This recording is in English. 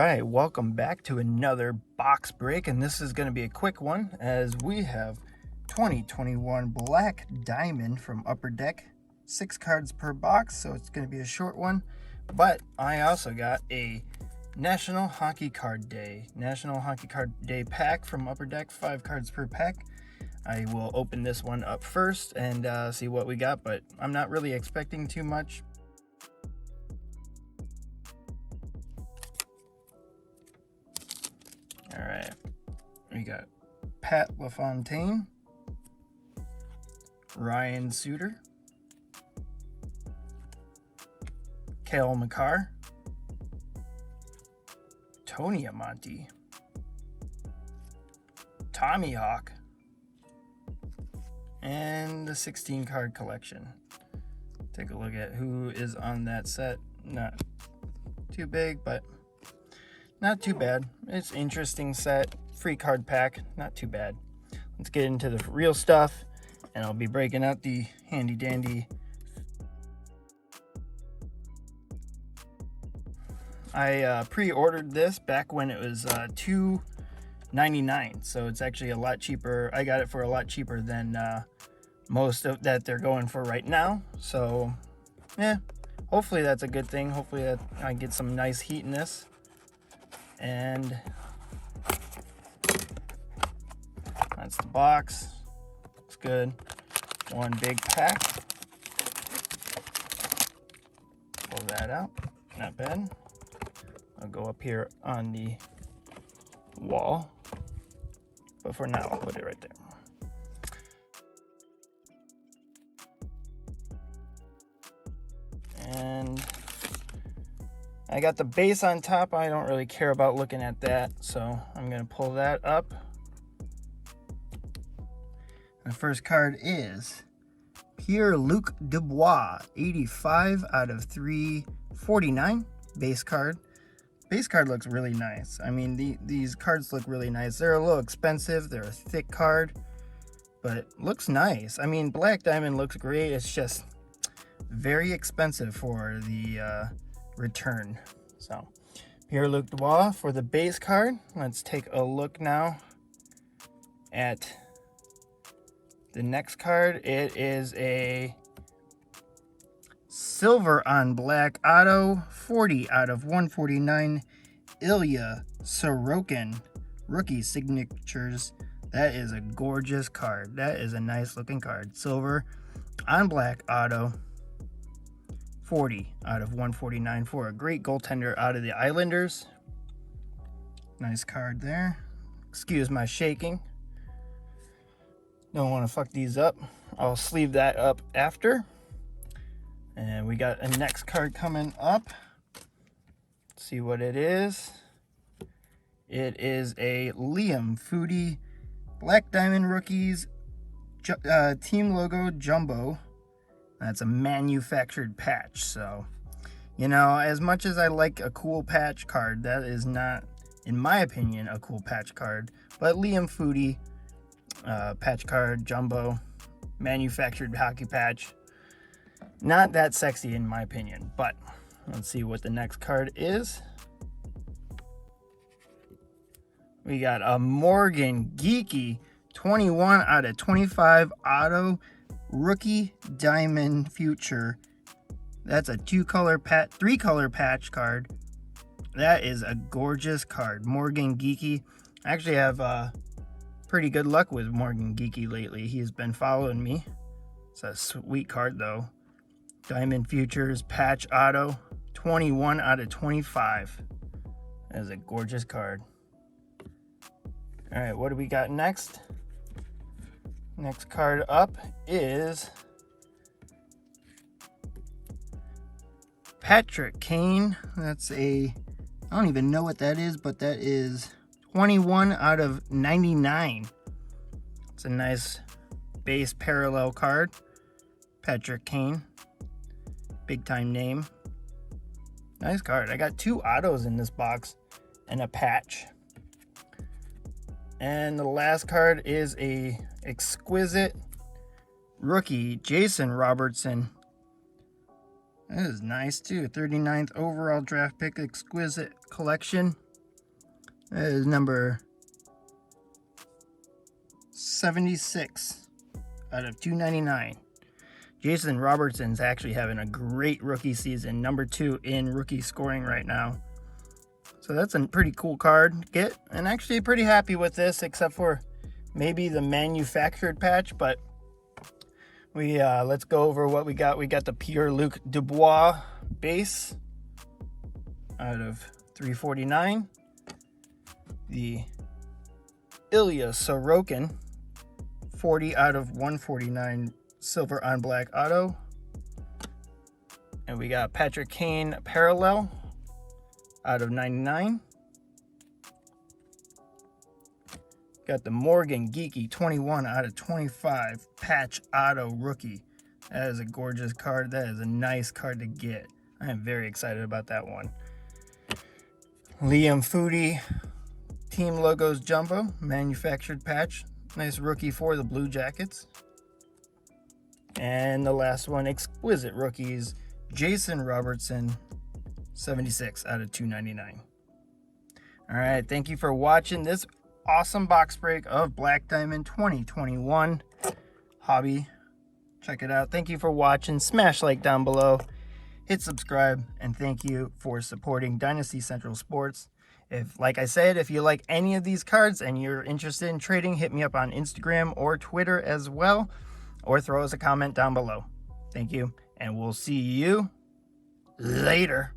right, welcome back to another box break, and this is going to be a quick one as we have 2021 Black Diamond from Upper Deck, 6 cards per box, so it's going to be a short one. But I also got a National Hockey Card Day pack from Upper Deck, 5 cards per pack. I will open this one up first and see what we got, but I'm not really expecting too much. All right, we got Pat LaFontaine, Ryan Suter, Cale Makar, Tony Amonte, Tommy Hawk, and the 16 card collection. Take a look at who is on that set. Not too big, but not too bad. It's an interesting set. Free card pack. Not too bad. Let's get into the real stuff, and I'll be breaking out the handy dandy. I pre-ordered this back when it was $2.99, so it's actually a lot cheaper. I got it for a lot cheaper than most of that they're going for right now. So yeah, hopefully that's a good thing. Hopefully that I get some nice heat in this. And that's the box. Looks good. One big pack. Pull that out. Not bad. I'll go up here on the wall. But for now, I'll put it right there. And I got the base on top. I don't really care about looking at that, so I'm going to pull that up. The first card is Pierre-Luc Dubois, 85 out of 349, base card. Base card looks really nice. I mean, these cards look really nice. They're a little expensive. They're a thick card, but looks nice. I mean, Black Diamond looks great. It's just very expensive for the return. So Pierre-Luc Dubois for the base card. Let's take a look now at the next card. It is a silver on black auto, 40 out of 149, Ilya Sorokin rookie signatures. That is a gorgeous card. That is a nice looking card. Silver on black auto, 40 out of 149 for a great goaltender out of the Islanders. Nice card there. Excuse my shaking. Don't want to fuck these up. I'll sleeve that up after. And we got a next card coming up. Let's see what it is. It is a Liam Foudy Black Diamond Rookies team logo jumbo. That's a manufactured patch. So, you know, as much as I like a cool patch card, that is not, in my opinion, a cool patch card. But Liam Foudy patch card, jumbo, manufactured hockey patch. Not that sexy in my opinion, but let's see what the next card is. We got a Morgan Geeky 21 out of 25 auto rookie diamond future. That's a 3-color patch card. That is a gorgeous card. Morgan Geeky. I actually have pretty good luck with Morgan Geeky lately. He's been following me. It's a sweet card though. Diamond Futures patch auto, 21 out of 25. That is a gorgeous card. All right, what do we got next? Next card up is Patrick Kane. That's I don't even know what that is, but that is 21 out of 99. It's a nice base parallel card. Patrick Kane. Big time name. Nice card. I got 2 autos in this box and a patch. And the last card is a exquisite rookie, Jason Robertson. That is nice too. 39th overall draft pick, exquisite collection. That is number 76 out of 299. Jason Robertson's actually having a great rookie season. Number 2 in rookie scoring right now. So that's a pretty cool card to get. And actually pretty happy with this, except for maybe the manufactured patch. But we let's go over what we got. We got the Pierre-Luc Dubois base out of 349. The Ilya Sorokin 40 out of 149 silver on black auto. And we got Patrick Kane parallel out of 99. Got the Morgan Geeky 21 out of 25 patch auto rookie. That is a gorgeous card. That is a nice card to get. I am very excited about that one. Liam Foodie Team Logos Jumbo manufactured patch. Nice rookie for the Blue Jackets. And the last one, exquisite rookies, Jason Robertson 76 out of 299. All right, thank you for watching this awesome box break of Black Diamond 2021 hobby. Check it out. Thank you for watching. Smash like down below, hit subscribe, and thank you for supporting Dynasty Central Sports. Like I said, if you like any of these cards and you're interested in trading, hit me up on Instagram or Twitter as well, or throw us a comment down below. Thank you, and we'll see you later.